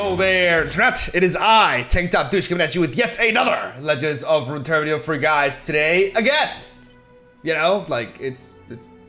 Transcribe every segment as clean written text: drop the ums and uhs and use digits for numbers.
Hello there, Internet. It is I, Tank Top Douche, coming at you with yet another Legends of Runeterra video for you guys today. Again, you know, like it's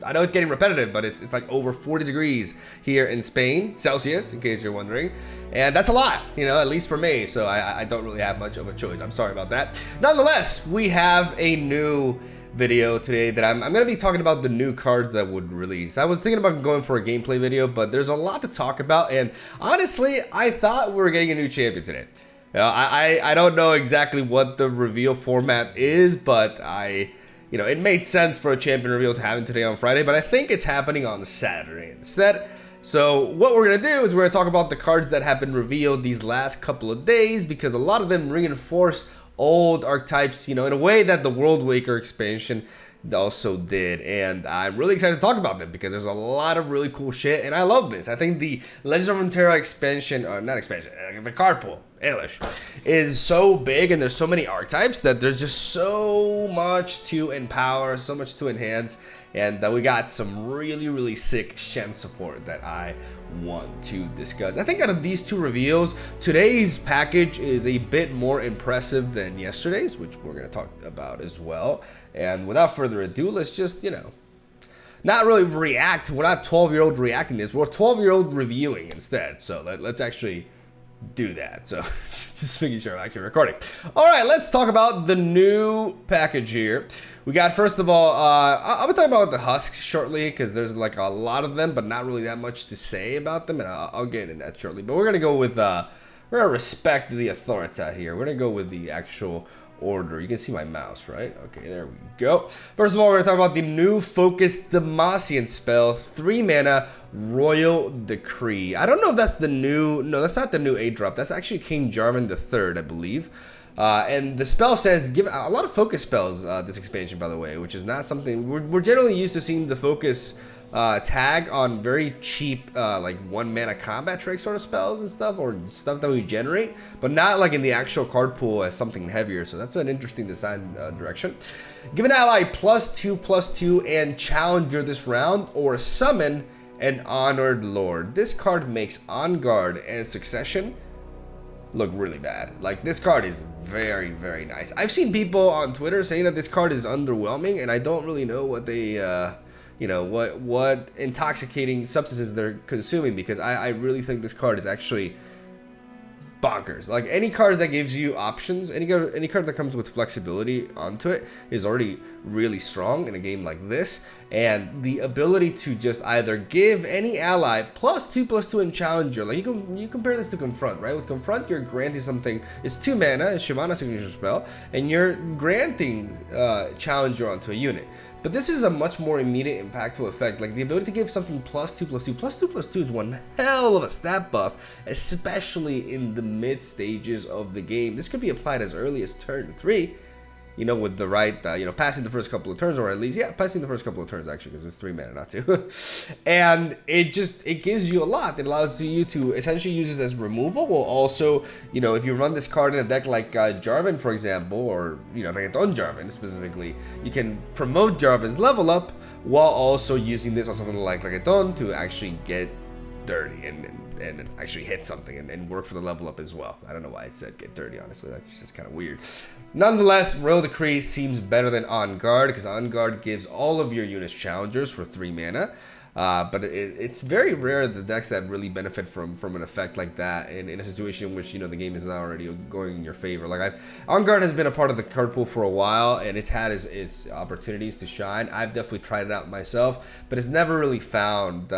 I know it's getting repetitive, but it's like over 40 degrees here in Spain, Celsius, in case you're wondering. And that's a lot, you know, at least for me. So I don't really have much of a choice. I'm sorry about that. Nonetheless, we have a new video today that I'm gonna be talking about the new cards that would release. I was thinking about going for a gameplay video, but there's a lot to talk about, and honestly, I thought we were getting a new champion today. You know, I don't know exactly what the reveal format is, but you know, it made sense for a champion reveal to happen today on Friday, but I think it's happening on Saturday instead. So what we're gonna do is we're gonna talk about the cards that have been revealed these last couple of days, because a lot of them reinforce old archetypes, you know, in a way that the World Waker expansion also did. And I'm really excited to talk about them because there's a lot of really cool shit, and I love this. I think the Legends of Runeterra expansion, or not expansion, the card pool, English, is so big, and there's so many archetypes that there's just so much to empower, so much to enhance, and that we got some really sick Shen support that I want to discuss. I think out of these two reveals, today's package is a bit more impressive than yesterday's, which we're going to talk about as well. And without further ado, let's just, you know, not really react. We're not 12-year-old reacting this. We're 12-year-old reviewing instead. So let's actually do that. So just making sure I'm actually recording. All right, let's talk about the new package here. We got, first of all, I'll be talking about the Husks shortly, because there's like a lot of them, but not really that much to say about them, and I'll get into that shortly. But we're gonna go with, we're gonna respect the authority here. We're gonna go with the actual order. You can see my mouse, right? Okay, there we go. First of all, we're gonna talk about the new Focused Demacian spell, 3 mana, Royal Decree. I don't know if that's the new, no, that's not the new 8-drop. That's actually King Jarvan III, I believe. And the spell says, give a lot of focus spells this expansion, by the way, which is not something, we're generally used to seeing the focus tag on very cheap, like 1 mana combat trick sort of spells and stuff, or stuff that we generate, but not like in the actual card pool as something heavier. So that's an interesting design direction. Give an ally +2/+2 and challenger this round, or summon an Honored Lord. This card makes On Guard and Succession look really bad. Like, this card is very nice. I've seen people on Twitter saying that this card is underwhelming, and I don't really know what they you know, what intoxicating substances they're consuming, because I really think this card is actually bonkers. Like, any cards that gives you options, any card that comes with flexibility onto it is already really strong in a game like this. And the ability to just either give any ally +2/+2 and challenger, like you compare this to Confront, right? With Confront, you're granting something, it's 2 mana, it's Shyvana signature spell, and you're granting challenger onto a unit. But this is a much more immediate, impactful effect. Like, the ability to give something +2/+2. +2/+2 is one hell of a stat buff, especially in the mid stages of the game. This could be applied as early as turn 3, you know, with the right, you know, passing the first couple of turns, or at least, yeah, passing the first couple of turns, actually, because it's 3 mana, not 2. And it gives you a lot. It allows you to essentially use this as removal, while also, you know, if you run this card in a deck like Jarvan, for example, or, you know, Reggaeton Jarvan specifically, you can promote Jarvan's level up while also using this on something like Reggaeton to actually get dirty and actually hit something and work for the level up as well. I don't know why I said get dirty, honestly. That's just kind of weird. Nonetheless, Royal Decree seems better than On Guard, because On Guard gives all of your units challengers for 3 mana. But it's very rare the decks that really benefit from an effect like that in a situation in which, you know, the game is not already going in your favor. Like, On Guard has been a part of the card pool for a while, and it's had its opportunities to shine. I've definitely tried it out myself, but it's never really found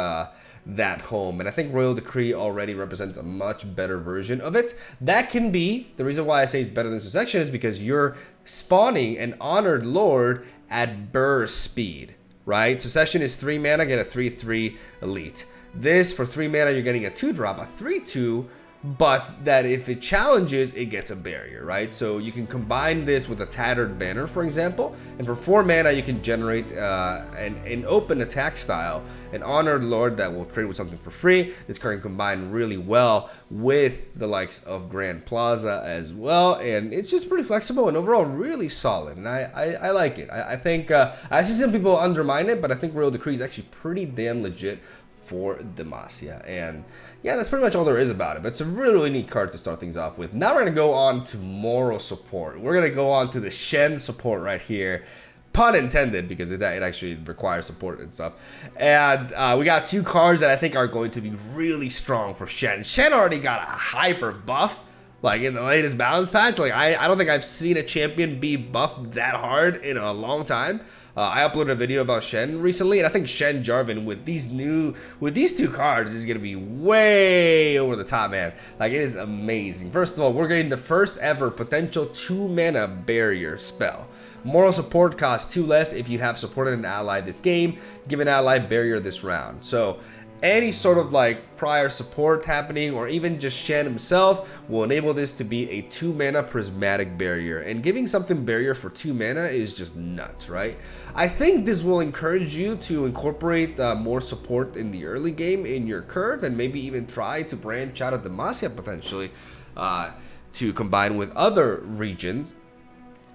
that home, and I think Royal Decree already represents a much better version of it. That can be the reason why I say it's better than Succession, is because you're spawning an Honored Lord at burst speed, right? Succession is 3 mana, get a 3/3 elite. This, for 3 mana, you're getting a 2-drop, a 3/2, but that if it challenges, it gets a barrier, right? So you can combine this with a Tattered Banner, for example, and for 4 mana, you can generate an open attack style, an Honored Lord that will trade with something for free. This card can combine really well with the likes of Grand Plaza as well, and it's just pretty flexible and overall really solid, and I like it. I think, I see some people undermine it, but I think Royal Decree is actually pretty damn legit for Demacia. And yeah, that's pretty much all there is about it. But it's a really, really neat card to start things off with. Now we're going to go on to moral support. We're going to go on to the Shen support right here. Pun intended, because it actually requires support and stuff. And we got 2 cards that I think are going to be really strong for Shen. Shen already got a hyper buff, like in the latest balance patch. Like I don't think I've seen a champion be buffed that hard in a long time. I uploaded a video about Shen recently, and I think Shen Jarvan with these 2 cards is gonna be way over the top, man. Like, it is amazing. First of all, we're getting the first ever potential 2-mana barrier spell. Moral support costs 2 less if you have supported an ally this game. Give an ally barrier this round. So any sort of like prior support happening, or even just Shen himself, will enable this to be a 2-mana prismatic barrier. And giving something barrier for 2 mana is just nuts, right? I think this will encourage you to incorporate more support in the early game in your curve, and maybe even try to branch out of Demacia potentially to combine with other regions.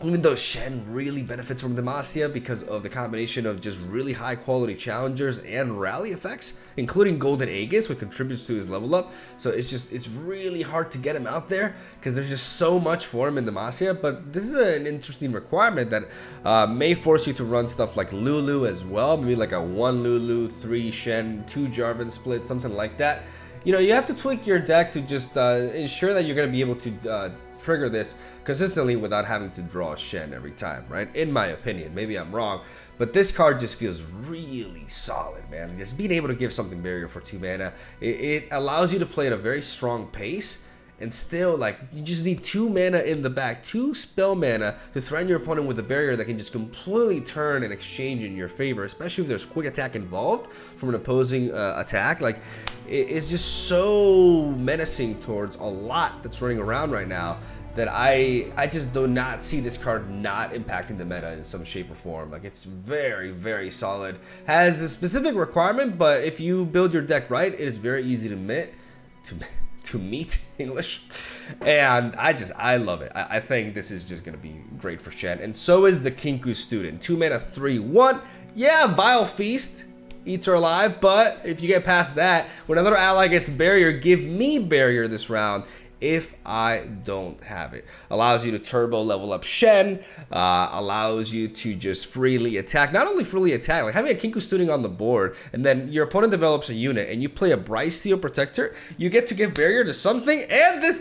Even though Shen really benefits from Demacia because of the combination of just really high quality challengers and rally effects, including Golden Aegis, which contributes to his level up. So it's really hard to get him out there because there's just so much for him in Demacia. But this is an interesting requirement that may force you to run stuff like Lulu as well. Maybe like a 1 Lulu, 3 Shen, 2 Jarvan split, something like that. You know, you have to tweak your deck to just ensure that you're going to be able to trigger this consistently without having to draw Shen every time, right? In my opinion, maybe I'm wrong, but this card just feels really solid, man. Just being able to give something barrier for 2 mana, it allows you to play at a very strong pace, and still, like, you just need 2 mana in the back, 2 spell mana to threaten your opponent with a barrier that can just completely turn and exchange in your favor, especially if there's quick attack involved from an opposing attack. Like, it's just so menacing towards a lot that's running around right now that I just do not see this card not impacting the meta in some shape or form. Like, it's very, very solid. Has a specific requirement, but if you build your deck right, it is very easy to meet English, and I love it. I think this is just gonna be great for Shen, and so is the Kinku Student. 2 mana, 3/1. Yeah, Vile Feast eats her alive, but if you get past that, when another ally gets barrier, give me barrier this round if I don't have it. Allows you to turbo level up Shen, allows you to just freely attack. Not only freely attack, like having a Kinku Student on the board, and then your opponent develops a unit, and you play a Bright Steel Protector, you get to give barrier to something, and this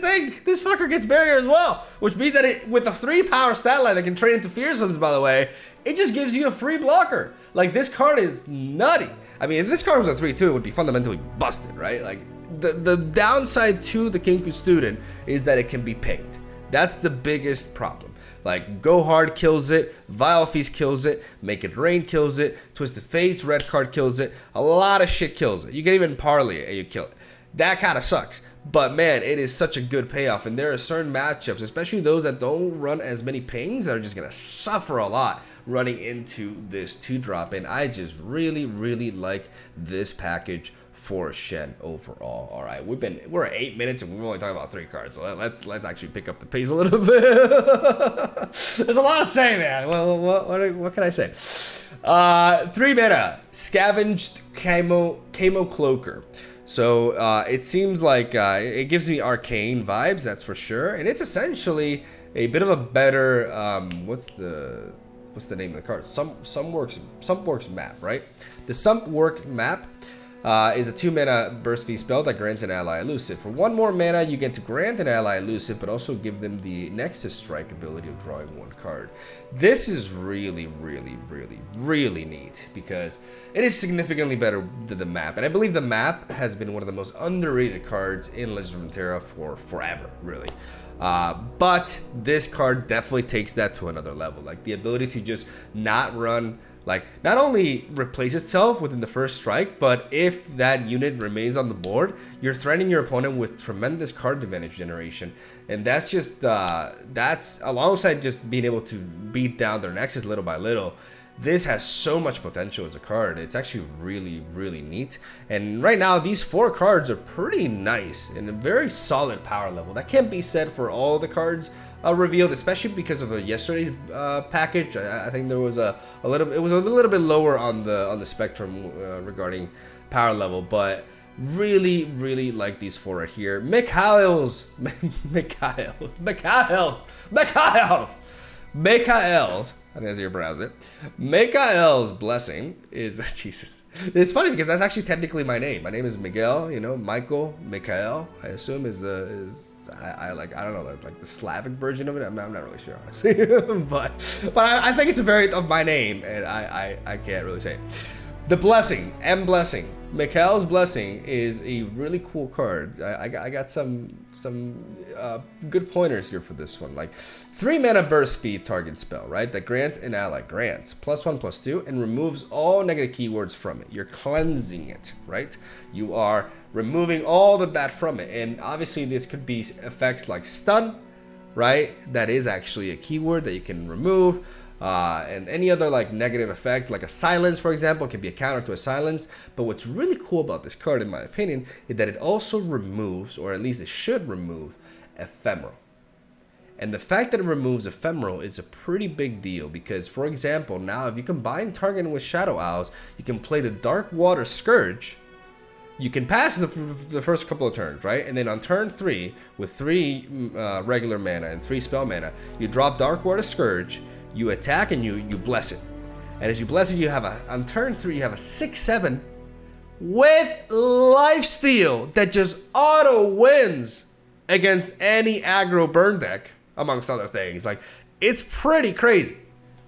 fucker gets barrier as well, which means that it, with a 3 power stat line that can trade into Fear Zones, by the way, it just gives you a free blocker. Like, this card is nutty. I mean, if this card was a 3/2, it would be fundamentally busted, right? Like, the downside to the Kinku Student is that it can be pinged. That's the biggest problem. Like, Go Hard kills it, Vile Feast kills it, Make It Rain kills it, Twisted Fates, red card kills it, a lot of shit kills it. You can even parlay it and you kill it. That kind of sucks. But man, it is such a good payoff, and there are certain matchups, especially those that don't run as many pings, that are just gonna suffer a lot running into this 2-drop, and I just really, really like this package for Shen overall. All right, we're at 8 minutes and we've only talked about 3 cards, so let's actually pick up the pace a little bit. There's a lot to say, man. Well, what can I say? 3 mana, Scavenged Camo Cloaker. So it seems like it gives me arcane vibes, that's for sure, and it's essentially a bit of a better what's the name of the card? Sumpworks map, right? The Sumpworks map is a 2 mana burst speed spell that grants an ally Elusive. For 1 more mana, you get to grant an ally Elusive, but also give them the Nexus Strike ability of drawing 1 card. This is really, really, really, really neat because it is significantly better than the map, and I believe the map has been one of the most underrated cards in Legends of Runeterra for forever, really. But this card definitely takes that to another level. Like, the ability to just not run, like, not only replace itself within the first strike, but if that unit remains on the board, you're threatening your opponent with tremendous card advantage generation. And that's just, that's alongside just being able to beat down their Nexus little by little. this has so much potential as a card. It's actually really, really neat. And right now, these 4 cards are pretty nice and a very solid power level. That can't be said for all the cards revealed, especially because of yesterday's package. I think there was it was a little bit lower on the spectrum regarding power level, but really, really like these 4 right here. Mikhail's I think that's how you pronounce it. Mikhail's blessing is Jesus. It's funny because that's actually technically my name. My name is Miguel. You know, Michael, Mikhail. I assume I don't know, like the Slavic version of it. I'm not really sure, honestly. but I think it's a variant of my name, and I can't really say it. The blessing, M blessing. Mikhail's blessing is a really cool card. I got some good pointers here for this one. Like 3 mana burst speed target spell, right? That grants an ally +1/+2 and removes all negative keywords from it. You're cleansing it, right? You are removing all the bad from it. And obviously this could be effects like stun, right? That is actually a keyword that you can remove. And any other like negative effect, like a silence, for example, can be a counter to a silence. But what's really cool about this card, in my opinion, is that it also removes, or at least it should remove, ephemeral. And the fact that it removes ephemeral is a pretty big deal because, for example, now if you combine targeting with Shadow Owls, you can play the Dark Water Scourge. You can pass the first couple of turns, right? And then on turn 3, with 3 regular mana and 3 spell mana, you drop Dark Water Scourge. You attack and you bless it. And as you bless it, you have on turn 3, you have a 6/7 with lifesteal that just auto wins against any aggro burn deck, amongst other things. Like, it's pretty crazy,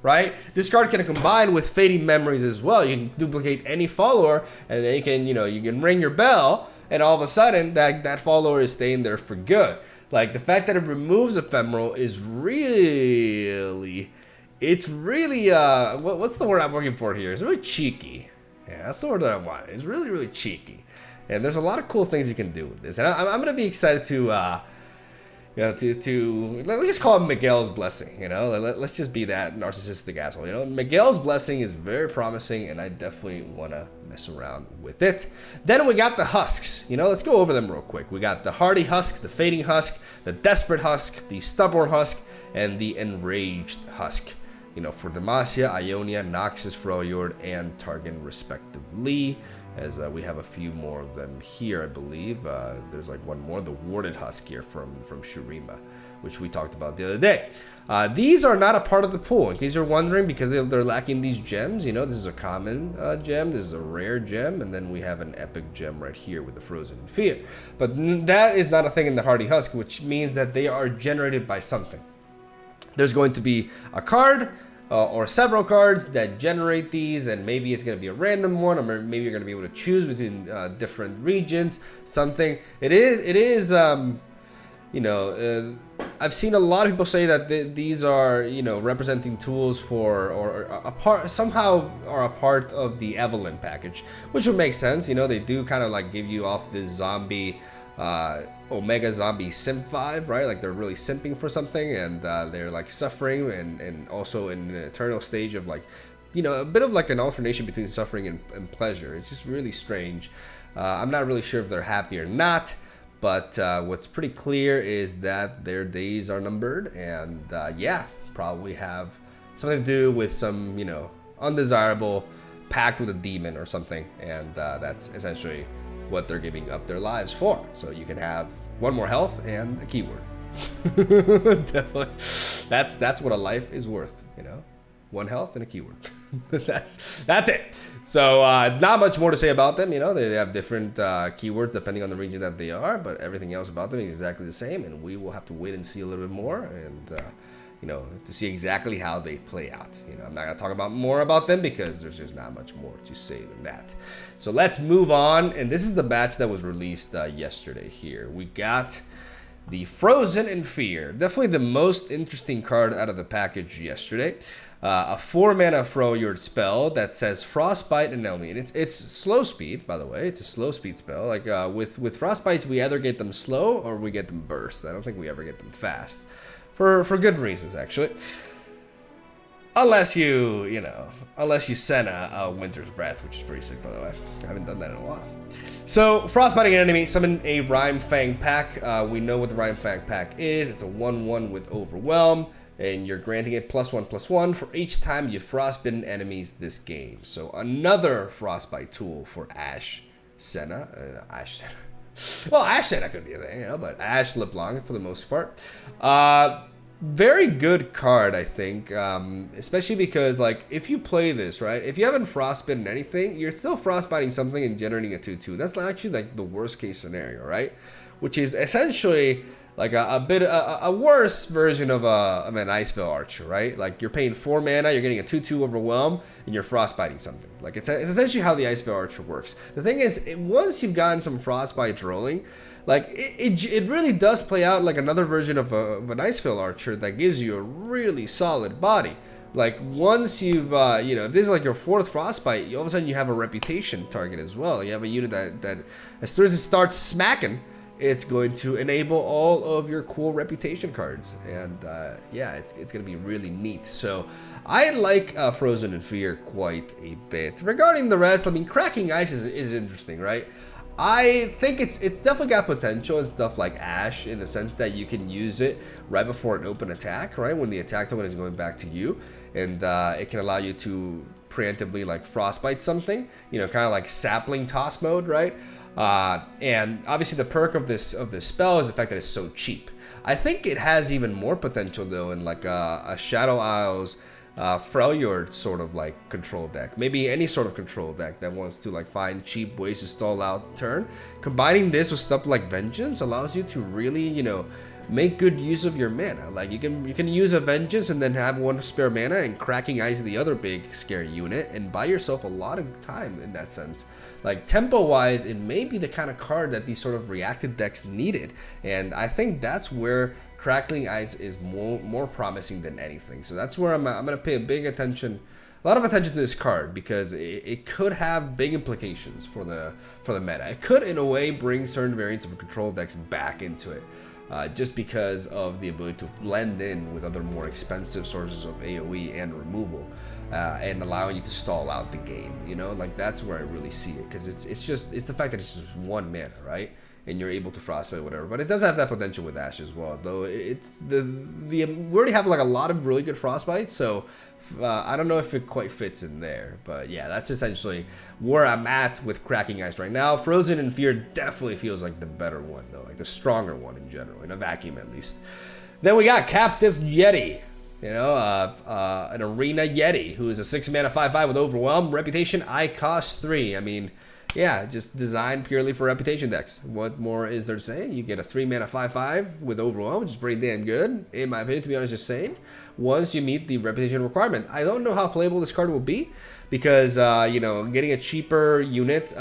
right? This card can combine with Fading Memories as well. You can duplicate any follower, and then you can ring your bell, and all of a sudden that follower is staying there for good. Like, the fact that it removes ephemeral is really... It's really, what's the word I'm looking for here? It's really cheeky. Yeah, that's the word that I want. It's really, really cheeky. And there's a lot of cool things you can do with this. And I'm going to be excited to, let's just call it Miguel's blessing, Let's just be that narcissistic asshole, Miguel's blessing is very promising, and I definitely want to mess around with it. Then we got the Husks, let's go over them real quick. We got the Hardy Husk, the Fading Husk, the Desperate Husk, the Stubborn Husk, and the Enraged Husk. For Demacia, Ionia, Noxus, Freljord, and Targon, respectively. As we have a few more of them here, I believe. There's like one more, the Warded Husk here from Shurima, which we talked about the other day. These are not a part of the pool, in case you're wondering, because they're lacking these gems. This is a common gem, this is a rare gem, and then we have an epic gem right here with the Frozen in Fear. But that is not a thing in the Hardy Husk, which means that they are generated by something. There's going to be a card or several cards that generate these, and maybe it's going to be a random one, or maybe you're going to be able to choose between different regions, something. It is I've seen a lot of people say that these are, representing tools for, or somehow are a part of the Evelyn package, which would make sense. They do kind of like give you off this zombie, Omega zombie simp vibe, right? Like they're really simping for something, and they're like suffering and also in an eternal stage of like, a bit of like an alternation between suffering and pleasure. It's just really strange. I'm not really sure if they're happy or not, but what's pretty clear is that their days are numbered, and probably have something to do with some, undesirable pact with a demon or something, and that's essentially what they're giving up their lives for. So you can have 1 more health and a keyword. Definitely, that's what a life is worth. 1 health and a keyword. that's it. So not much more to say about them. They have different keywords depending on the region that they are, but everything else about them is exactly the same, and we will have to wait and see a little bit more, and to see exactly how they play out. I'm not going to talk about more about them because there's just not much more to say than that. So let's move on, and this is the batch that was released yesterday here. We got the Frozen in Fear, definitely the most interesting card out of the package yesterday. A 4-mana Freljord spell that says Frostbite and enemy. And it's slow speed, by the way. It's a slow speed spell. Like with Frostbites, we either get them slow or we get them burst. I don't think we ever get them fast. For good reasons, actually. Unless unless you send a Winter's Breath, which is pretty sick, by the way. I haven't done that in a while. So, frostbiting an enemy, summon a Rime Fang pack. We know what the Rime Fang pack is. It's a 1/1 with Overwhelm, and you're granting it +1/+1 for each time you frostbitten enemies this game. So, another frostbite tool for Ashe Senna. Well, Ashe Senna could be a thing, but Ashe LeBlanc for the most part. Very good card, I think, especially because, like, if you play this, right, if you haven't frostbitten anything, you're still frostbiting something and generating a 2/2. That's actually, like, the worst case scenario, right? Which is essentially, like, a worse version of an Icevale Archer, right? Like, you're paying 4 mana, you're getting a 2/2 Overwhelm, and you're frostbiting something. Like, it's essentially how the Icevale Archer works. The thing is, once you've gotten some frostbites rolling, like, it really does play out like another version of an Icevale Archer that gives you a really solid body. Like, once you've, if this is like your 4th frostbite, all of a sudden you have a reputation target as well. You have a unit that as soon as it starts smacking, it's going to enable all of your cool reputation cards. And, yeah, it's going to be really neat. So, I like Frozen in Fear quite a bit. Regarding the rest, I mean, Cracking Ice is interesting, right? I think it's definitely got potential and stuff like Ashe in the sense that you can use it right before an open attack, right? When the attack token is going back to you, and it can allow you to preemptively like frostbite something, kind of like sapling toss mode, right? And obviously the perk of this spell is the fact that it's so cheap. I think it has even more potential though in like a Shadow Isles Freljord sort of like control deck, maybe any sort of control deck that wants to like find cheap ways to stall out turn. Combining this with stuff like Vengeance allows you to really, make good use of your mana. Like you can use a Vengeance and then have 1 spare mana and Cracking Eyes the other big scary unit and buy yourself a lot of time in that sense. Like tempo wise, it may be the kind of card that these sort of reactive decks needed, and I think that's where Cracking Eyes is more promising than anything. So that's where I'm gonna pay a lot of attention to this card, because it could have big implications for the meta. It could in a way bring certain variants of control decks back into it, just because of the ability to blend in with other more expensive sources of AoE and removal, and allowing you to stall out the game. Like that's where I really see it, because it's the fact that it's just 1 mana, right? And you're able to frostbite whatever, but it does have that potential with Ashe as well. Though we already have like a lot of really good frostbites, so I don't know if it quite fits in there. But yeah, that's essentially where I'm at with Cracking Ice right now. Frozen in Fear definitely feels like the better one though, like the stronger one in general, in a vacuum at least. Then we got Captive Yeti. An Arena Yeti, who is a 6 mana 5/5 with Overwhelm. Reputation, I cost 3. I mean, yeah, just designed purely for reputation decks. What more is there to say? You get a 3 mana 5/5 with Overwhelm, which is pretty damn good, in my opinion, to be honest, just saying. Once you meet the reputation requirement. I don't know how playable this card will be, because, getting a cheaper unit,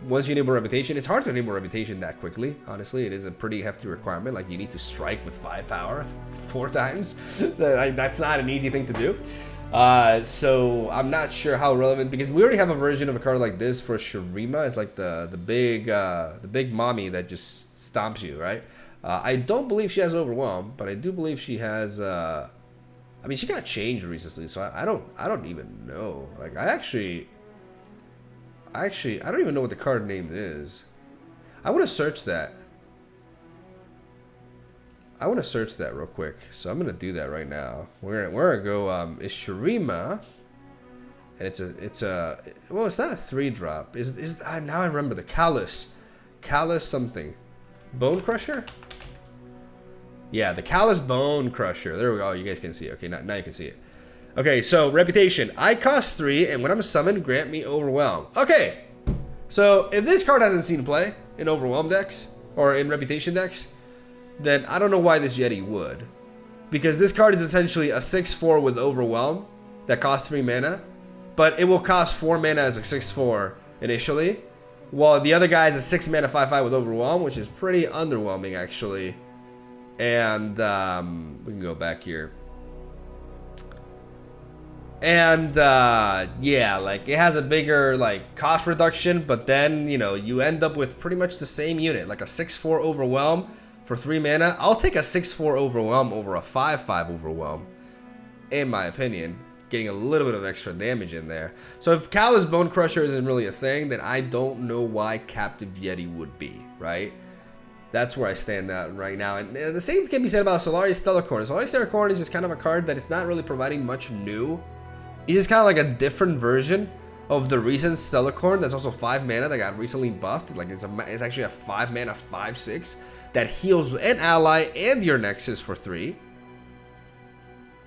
once you enable reputation, it's hard to enable reputation that quickly, honestly. It is a pretty hefty requirement. Like, you need to strike with 5 power 4 times. That's not an easy thing to do. So I'm not sure how relevant, because we already have a version of a card like this for Shurima. It's like the big mommy that just stomps you, right? I don't believe she has Overwhelm, but I do believe she has. I mean, she got changed recently, so I don't even know. Like I don't even know what the card name is. I want to search that. I want to search that real quick, so I'm gonna do that right now. We're gonna go. Is Shurima, and it's a well, it's not a 3-drop. Now I remember the Callus something, Bone Crusher. Yeah, the Callus Bone Crusher. There we go. You guys can see it. Okay, now you can see it. Okay, so Reputation. I cost 3, and when I'm summoned, grant me Overwhelm. Okay, so if this card hasn't seen play in Overwhelm decks or in Reputation decks, then I don't know why this Yeti would. Because this card is essentially a 6/4 with Overwhelm that costs 3 mana, but it will cost 4 mana as a 6/4 initially, while the other guy is a 6 mana 5/5 with Overwhelm, which is pretty underwhelming actually. And we can go back here. And yeah, like it has a bigger like cost reduction, but then you end up with pretty much the same unit, like a 6/4 Overwhelm for 3 mana. I'll take a 6/4 Overwhelm over a 5/5 Overwhelm, in my opinion. getting a little bit of extra damage in there. So if Callous Bone Crusher isn't really a thing, then I don't know why Captive Yeti would be, right? That's where I stand at right now. And the same can be said about Solarius Stellarcorn. Solarius Stellarcorn is just kind of a card that is not really providing much new. It's just kind of like a different version of the recent Stellarcorn that's also 5 mana that got recently buffed. Like it's actually a 5 mana 5/6 that heals an ally and your Nexus for 3.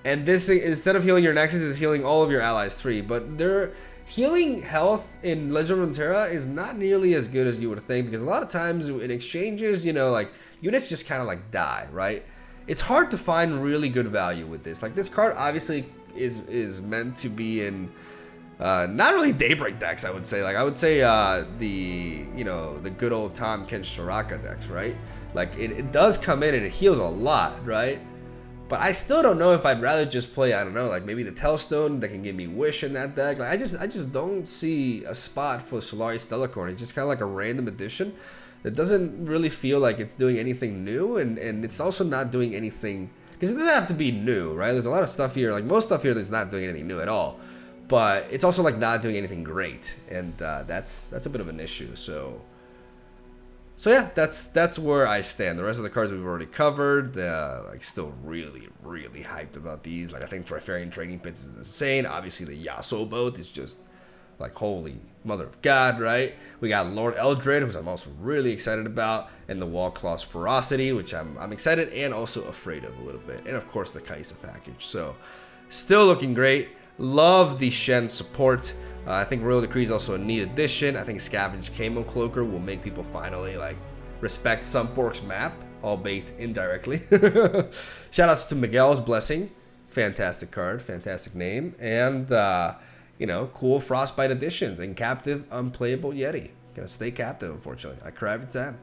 And this, instead of healing your Nexus, is healing all of your allies 3. But their healing health in Legend of Runeterra is not nearly as good as you would think, because a lot of times in exchanges, you know, like units just kind of like die, right? It's hard to find really good value with this. Like this card obviously is meant to be in not really Daybreak decks, I would say. Like I would say the good old Tom Ken Shiraka decks, right? Like it does come in and it heals a lot, right? But I still don't know if I'd rather just play, I don't know, like maybe the Telstone that can give me Wish in that deck. Like I just don't see a spot for Solarius Stellarcorn. It's just kind of like a random addition that doesn't really feel like it's doing anything new, and it's also not doing anything, because it doesn't have to be new, right? There's a lot of stuff here, like most stuff here that's not doing anything new at all. But it's also like not doing anything great, and that's a bit of an issue. So yeah, that's where I stand. The rest of the cards we've already covered. Like still really hyped about these. Like I think Trifarian Training Pits is insane. Obviously the Yasuo boat is just like holy mother of God, right? We got Lord Eldred, which I'm also really excited about, and the Wallclaw's Ferocity, which I'm excited and also afraid of a little bit, and of course the Kaisa package. So still looking great. Love the Shen support. I think Royal Decree is also a neat addition. I think Scavenge Camo Cloaker will make people finally like respect Sunpork's map, albeit indirectly. Shoutouts to Miguel's Blessing. Fantastic card, fantastic name. And, you know, cool Frostbite additions and Captive Unplayable Yeti. Gonna stay captive, unfortunately. I cry every time.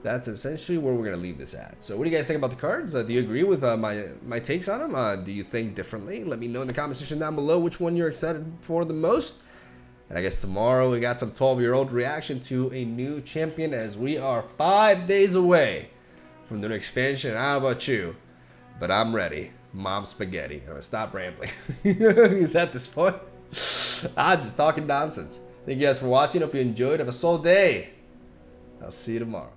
That's essentially where we're going to leave this at. So what do you guys think about the cards? Do you agree with my takes on them? Do you think differently? Let me know in the comment section down below which one you're excited for the most. And I guess tomorrow we got some 12-year-old reaction to a new champion, as we are 5 days away from the new expansion. How about you? But I'm ready. Mom spaghetti. I'm going to stop rambling. Because at this point, I'm just talking nonsense. Thank you guys for watching. Hope you enjoyed. Have a solid day. I'll see you tomorrow.